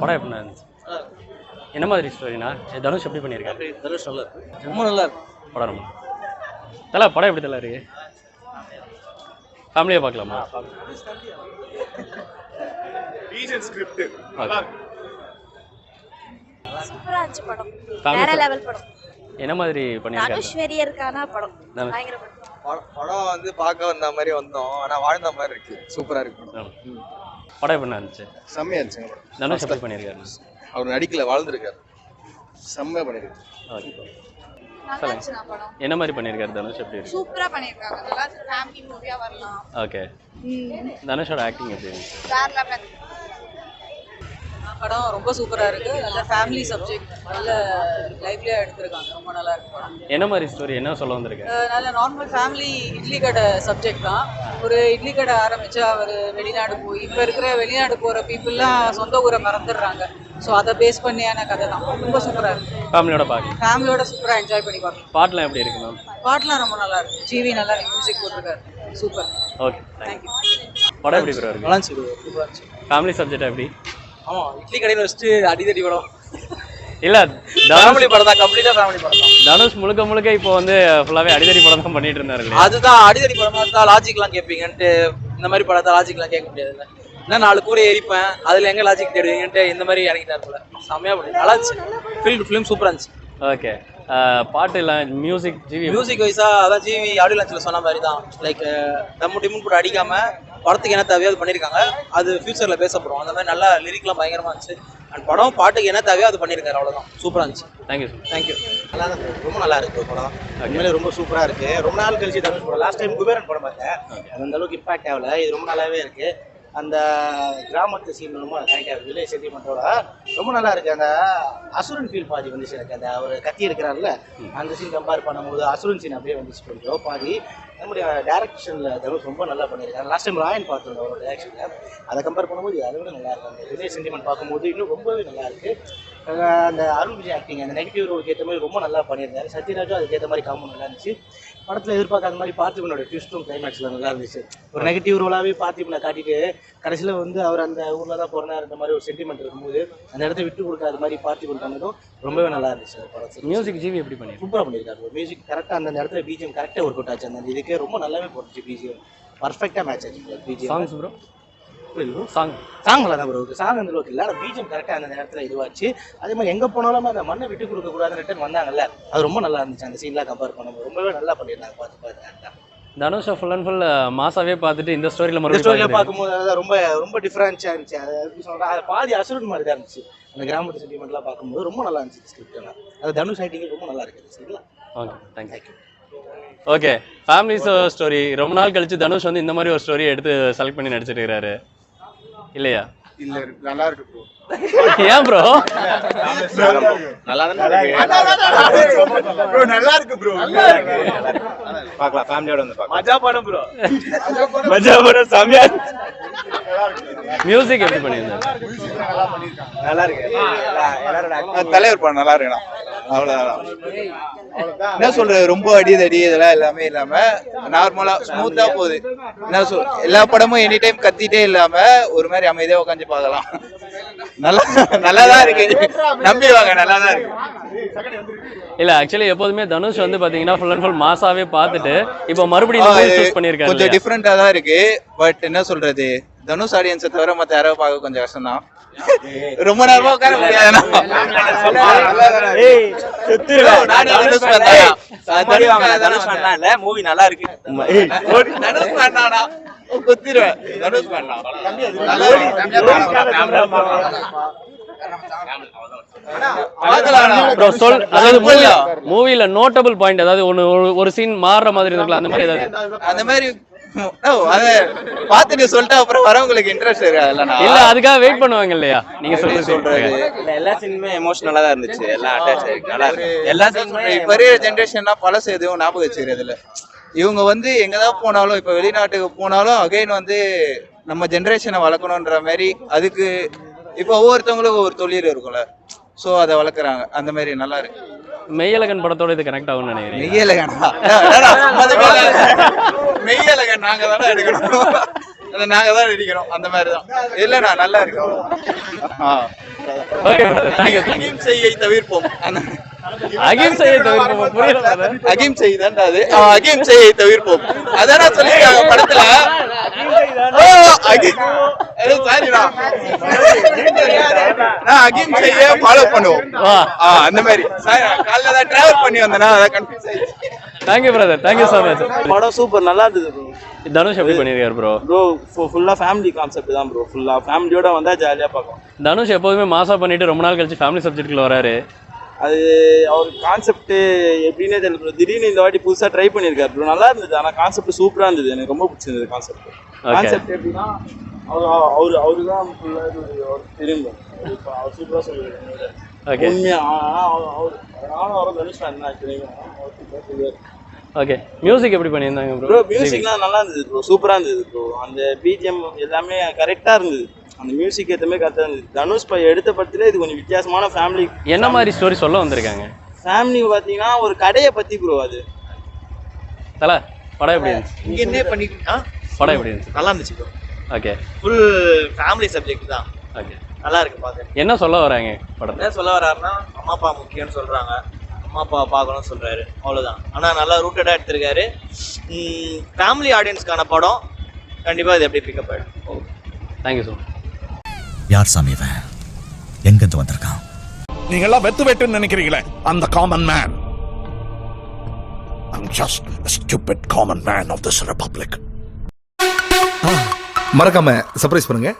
படம் எப்படி இருந்துச்சு? என்ன மாதிரி ஸ்டோரினா? தனுஷ் எப்படி பண்ணியிருக்காரு? தனுஷ் நல்லா இருக்கு, ரொம்ப நல்லா இருக்கு படம். ரொம்ப தலை படம் எப்படி தலை இருக்கு? ஃபேமிலியாக பார்க்கலாமா? சூப்பரா இருந்துச்சு படம். வேற லெவல் படம். என்ன மாதிரி பண்ணியிருக்காரு? தனுஷ் வெறியர்கான படம். பயங்கர படம். படம் வந்து பார்க்க வந்த மாதிரி வந்தோம், ஆனா வாழ்ந்த மாதிரி இருக்கு. சூப்பரா இருக்கு படம் எப்படி இருந்துச்சு? செம்மையா இருந்துச்சுங்க படம். தனுஷ் எப்படி பண்ணியிருக்காரு? அவர் நடிக்கல, வாழ்ந்துருக்காரு, செம்மையா பண்ணிருக்காரு. நல்லா இருந்துச்சு படம். என்ன மாதிரி பண்ணியிருக்காரு தனுஷ்? எப்படி இருக்கு? சூப்பரா பண்ணிருக்காங்க. நல்லா ஃபேமிலி மூவியா வரலாம். ஓகே. தனுஷோட ஆக்டிங் எப்படி இருந்துச்சு? வேற லெவல். படம் ரொம்ப சூப்பராக இருக்குது. நல்ல ஃபேமிலி சப்ஜெக்ட், நல்ல லைவ்லியாக எடுத்திருக்காங்க. ரொம்ப நல்லா இருக்கு படம். என்ன மாதிரி ஸ்டோரி? என்ன சொல்ல வந்திருக்கேன்? நல்ல நார்மல் ஃபேமிலி இட்லி கடை சப்ஜெக்ட் தான். ஒரு இட்லி கடை ஆரம்பித்து அவர் வெளிநாடு போய், இப்போ இருக்கிற வெளிநாடு போகிற பீப்புளெலாம் சொந்த ஊரை மறந்துடுறாங்க. ஸோ அதை பேஸ் பண்ணியான கதை தான். ரொம்ப சூப்பராக இருக்குது. ஃபேமிலியோட பார்க்கலாம். ஃபேமிலியோட சூப்பராக என்ஜாய் பண்ணி பார்க்கலாம். பாட்டெலாம் எப்படி இருக்கு மேம்? பாட்டெலாம் ரொம்ப நல்லா இருக்கு. ஜிவி நல்லா மியூசிக் போட்டிருக்காரு. சூப்பர். Okay, thank you. படம் எப்படி ப்ரோ இருக்கு? நல்லா இருந்துச்சு, சூப்பரா இருந்துச்சு. ஃபேமிலி சப்ஜெக்ட் எப்படி? ஆமாம், இட்லி கடையில் வச்சுட்டு அடிதடி படம் இல்ல, ஃபேமிலி படம் தான், கம்ப்ளீட்டா ஃபேமிலி படம் தான். தனுஷ் முழுக்க இப்போ வந்து ஃபுல்லாவே அடிதடி படம் தான் பண்ணிட்டு இருந்தாரு. அதுதான் அடிதடி படமா இருந்தா லாஜிக்லாம் கேட்பீங்கன்ட்டு, இந்த மாதிரி படத்தை லாஜிக்லாம் கேட்க முடியாதுல்ல. என்ன 4 கூரை எரிப்பேன், அதுல எங்க லாஜிக் தேடுவீங்கன்ட்டு இந்த மாதிரி இறங்கிட்டார் போல. செம்மையா பண்ணி நல்லா இருந்துச்சு. ஃபிலிம் சூப்பரா இருந்துச்சு. ஓகே. பாட்டு இல்லை, மியூசிக் ஜிவி மியூசிக் வைஸா அதான் ஜிவி ஆடியோ லான்ச்சில் சொன்ன மாதிரி தான். லைக் தம்மு டிமுன் கூட அடிக்காம படத்துக்கு என்ன தேவையோ அது பண்ணியிருக்காங்க. அது ஃபியூச்சரில் பேசப்படும். அந்த மாதிரி நல்லா லிரிக்லாம் பயங்கரமாக இருந்துச்சு. அண்ட் படம் பாட்டுக்கு என்ன தேவையோ அது பண்ணியிருக்காரு, அவ்வளோதான். சூப்பராக இருந்துச்சு. Thank you sir. தேங்க்யூ. நல்லா தான், ரொம்ப நல்லா இருக்கு படம். உண்மையிலே ரொம்ப சூப்பராக இருக்கு. ரொம்ப நாள் கழிச்சு தனுஷ் படம். லாஸ்ட் டைம் குபேரன் படம் பார்த்தேன், அது அந்த அளவுக்கு இம்பாக்ட் ஆகல. இது ரொம்ப நல்லாவே இருக்கு. அந்த கிராமத்து சீன் ரொம்ப கரெக்டாக இருக்குது. வில்லேஜ் சென்டிமெண்ட்டோட ரொம்ப நல்லா இருக்குது. அந்த அசுரன் ஃபீல் பாதி வந்துச்சு எனக்கு. அந்த அவர் கத்தி இருக்கிறாருல, அந்த சீன் கம்பேர் பண்ணும்போது அசுரன் சீன் அப்படியே வந்துச்சு கொஞ்சம் பாதி. நம்முடைய டேரக்ஷனில் தனுஷ் ரொம்ப நல்லா பண்ணியிருக்காரு. லாஸ்ட் டைம் ராயன் பார்த்துருந்தோம் அவரோட டேரக்ஷனில். அதை கம்பேர் பண்ணும்போது அதை விட நல்லா இருக்கு. அந்த வில்லேஜ் சென்டிமெண்ட் பார்க்கும்போது இன்னும் ரொம்பவே நல்லா இருக்குது. அந்த அருண் விஜய் ஆக்டிங் அந்த நெகட்டிவ் ரோலுக்கு ஏற்ற மாதிரி ரொம்ப நல்லா பண்ணியிருந்தாரு. சத்யராஜும் அதுக்கேற்ற மாதிரி காம்போ நல்லா இருந்துச்சு. படத்தில் எதிர்பார்க்காத மாதிரி பார்த்திபனோட ட்விஸ்ட்டும் கிளைமேக்ஸில் நல்லா இருந்துச்சு. ஒரு நெகட்டிவ் ரோலாகவே பார்த்திபனை காட்டிட்டு கடைசியில் வந்து அவர் அந்த ஊரில் தான் பிறந்தார் அந்த மாதிரி ஒரு சென்டிமெண்ட் இருக்கும்போது அந்த இடத்த விட்டு கொடுக்காத மாதிரி பார்த்திபன் பண்ணதும் ரொம்பவே நல்லா இருந்துச்சு. அந்த படத்தில் மியூசிக் ஜிவி எப்படி பண்ணி சூப்பராக பண்ணியிருக்காரு. மியூசிக் கரெக்டாக அந்த இடத்துல பிஜிஎம் கரெக்டாக ஒர்க் அவுட் ஆச்சு. அந்த இதுக்கு ரொம்ப நல்லாவே போட்டுச்சு. பிஜிஎம் பர்ஃபெக்டாக மேட்ச் ஆச்சு. BGM songs bro? சாங் நல்லா தான் ப்ரோ இருக்குது. சாங் அந்த அளவுக்கு இல்லை, ஆனால் பிஜிஎம் கரெக்டாக அந்த நேரத்தில் இதுவாச்சு. அதே மாதிரி எங்கே போனாலும் அந்த மண்ணை விட்டு கொடுக்கக்கூடாதுன்னு ரிட்டர்ன் வந்தாங்கல்ல, அது ரொம்ப நல்லா இருந்துச்சு. அந்த சீன்லாம் கம்பேர் பண்ணும்போது ரொம்பவே நல்லா பண்ணியிருந்தாங்க. பார்த்து தனுஷை ஃபுல் அண்ட் ஃபுல் மாசாவே பார்த்துட்டு இந்த ஸ்டோரியில் ஸ்டோரியில் பார்க்கும்போது அதான் ரொம்ப ரொம்ப டிஃப்ரென்ஸாக இருந்துச்சு. அது எப்படி சொல்கிறேன், அது பாதி அசுரன் மாதிரி தான் இருந்துச்சு. அந்த கிராமத்து சென்டிமெண்ட்லாம் பார்க்கும்போது ரொம்ப நல்லா இருந்துச்சு. ஸ்கிரிப்டெல்லாம் அது தனுஷ் ஆக்டிங் ரொம்ப நல்லா இருக்குது. சரிங்களா? Okay, thank you. Okay, family story. ரொம்ப நாள் கழிச்சு தனுஷ் வந்து இந்த மாதிரி ஒரு ஸ்டோரியை எடுத்து செலக்ட் பண்ணி நடிச்சிட்டு இருக்கிறாரு இல்லையா? இல்லை, நல்லா இருக்கு ப்ரோ. ஏன் ப்ரோ? நல்லா இருக்கு ப்ரோ. பார்க்கலாம், ஃபேமிலியோட வந்து பார்க்கலாம். மஜா படம் ப்ரோ. மஜா படம் செமையா இருக்கு. மியூசிக் எப்படி பண்ணியிருந்தாரு? நல்லா இருக்கு. தலைவர் படம் நல்லா இருக்குண்ணா. அவ்வளோதான். என்ன சொல்றது, ரொம்ப அடிதடி இதெல்லாம் எல்லாமே இல்லாம நார்மலா ஸ்மூத்தா போகுது. என்ன எல்லா படமும் எனி டைம் கத்திட்டே இல்லாம ஒரு மாதிரி அமைதியா உட்காந்து பார்க்கலாம். நல்லாதான் இருக்கு. நம்பிடுவாங்க, நல்லாதான் இருக்கு. இல்ல, ஆக்சுவலி எப்போதுமே தனுஷ் வந்து பாத்தீங்கன்னா ஃபுல் அண்ட் ஃபுல் மாசாவே பார்த்துட்டு இப்போ மறுபடியும் சூஸ் பண்ணியிருக்காரு. கொஞ்சம் டிஃப்ரெண்டா தான் இருக்கு. பட் என்ன சொல்றது, தனுஷ் ஆடியன்ஸை தவிர மற்ற யாரோ பார்க்க கொஞ்சம் கஷ்டம் தான். ரொம்ப நேரமா உட்கார முடியாது. மூவி நல்லா இருக்கு. மூவில நோட்டபிள் பாயிண்ட் ஏதாவது ஒரு சீன் மாறுற மாதிரி இருக்கலாம், அந்த மாதிரி ஏதாவது? அந்த மாதிரி பாத்துட்டு சொல்லிட்டு அப்புறம் வரவங்களுக்கு இன்ட்ரெஸ்ட் இல்ல, அதுக்காக வெயிட் பண்ணுவாங்க இல்லையா? நீங்க சொல்றது எல்லா சீனுமே எமோஷனலா தான் இருந்துச்சு. எல்லாம் அட்டாச் ஆயிருக்கு, நல்லா இருக்கு. எல்லா சீனுமே பெரிய ஜென்ரேஷன்லாம் பழசு எதுவும் ஞாபகம் வச்சுக்கிறதுல இவங்க வந்து எங்கதான் போனாலும், இப்ப வெளிநாட்டுக்கு போனாலும் அகைன் வந்து நம்ம ஜென்ரேஷனை வளர்க்கணுன்ற மாதிரி அதுக்கு இப்ப ஒவ்வொருத்தவங்களுக்கும் ஒரு தொழில் இருக்கும்ல, சோ அதை வளர்க்குறாங்க. அந்த மாதிரி நல்லா இருக்கு. மெய்யழகன் படத்தோட இது கனெக்ட் ஆகும்னு நினைக்கிறேன். மெய்யழகன் நாங்க தானே எடுக்கணும். நாங்க தான் நடிக்கிறோம் அந்த மாதிரி தான். இல்லைண்ணா நல்லா இருக்கும். Okay thank you. அகிம்சையை தவிர்ப்போம். அகிம்சையை தவிர்ப்போம். புரியல brother. அகிம்சை தான்டா அது. அகிம்சையை தவிர்ப்போம் அதான் சொல்லிருக்காங்க படத்துல. சாரிண்ணா, நான் அகிம்சையை ஃபாலோ பண்ணுவோம். அந்த மாதிரி காலைல தான் டிராவல் பண்ணி வந்தேன்னா அதான் கன்ஃபியூஸ் ஆயிடுச்சு. Thank you brother, thank you so much. படம் சூப்பர், நல்லா இருந்தது ப்ரோ. தனுஷ் எப்படி பண்ணியிருக்காரு ப்ரோ? ப்ரோ ஃபுல்லாக ஃபேமிலி கான்செப்ட் தான் ப்ரோ. ஃபுல்லாக ஃபேமிலியோட வந்தால் ஜாலியாக பார்க்கலாம். தனுஷ் எப்போதுமே மாசா பண்ணிட்டு ரொம்ப நாள் கழிச்சு ஃபேமிலி சப்ஜெக்ட்ல வராரு. அது அவர் கான்செப்ட் எப்படின்னே தெரியல ப்ரோ. திடீர்னு இந்த வாட்டி புதுசாக ட்ரை பண்ணியிருக்காரு ப்ரோ. நல்லா இருந்தது. ஆனால் கான்செப்ட் சூப்பராக இருந்தது. எனக்கு ரொம்ப பிடிச்சிருந்தது கான்செப்ட். கான்செப்ட் எப்படின்னா அவரு தான் ஃபுல்லாக தெரியும் ப்ரோ. அவர் சூப்பராக சொல்லுவார். ஓகே நானும் அவரும் தனுஷ் ஃபேன் தான் தெரியும். ஓகே மியூசிக் எப்படி பண்ணியிருந்தாங்க ப்ரோ? ப்ரோ மியூசிக்லாம் நல்லா இருந்தது ப்ரோ. சூப்பராக இருந்தது ப்ரோ. அந்த பிஜிஎம் எல்லாமே கரெக்டாக இருந்தது. அந்த மியூசிக் எதுவுமே கரெக்டாக இருந்தது. தனுஷ் பை எடுத்த படத்துல இது கொஞ்சம் வித்தியாசமான ஃபேமிலி. என்ன மாதிரி ஸ்டோரி சொல்ல வந்திருக்காங்க? ஃபேமிலி பார்த்தீங்கன்னா ஒரு கடையை பற்றி ப்ரோ. அது தல படம் எப்படி இருந்துச்சு? இங்க என்ன பண்ணி படம் எப்படி இருந்துச்சு? நல்லா இருந்துச்சு bro. Okay full family subject தான். ஓகே நல்லா இருக்கு பார்க்க. என்ன சொல்ல வராங்க படம்? என்ன சொல்ல வர்றாருன்னா அம்மா அப்பா முக்கியம்னு சொல்றாங்க. அம்மா அப்பா பார்க்கணும்னு சொல்றாரு, அவ்வளோதான். ஆனால் நல்லா ரூட்டடாக எடுத்திருக்காரு. ஃபேமிலி ஆடியன்ஸ்க்கான படம். கண்டிப்பாக இது எப்படி பிக்கப் ஆகிடும். Thank you so much. யார் சாமி இவன்? எங்கிருந்து வந்திருக்கான்? நீங்கெல்லாம் வெட்டுன்னு நினைக்கிறீங்களே, அந்த common man. I'm just a stupid common man of this republic. மறக்காம சர்ப்ரைஸ் பண்ணுங்க.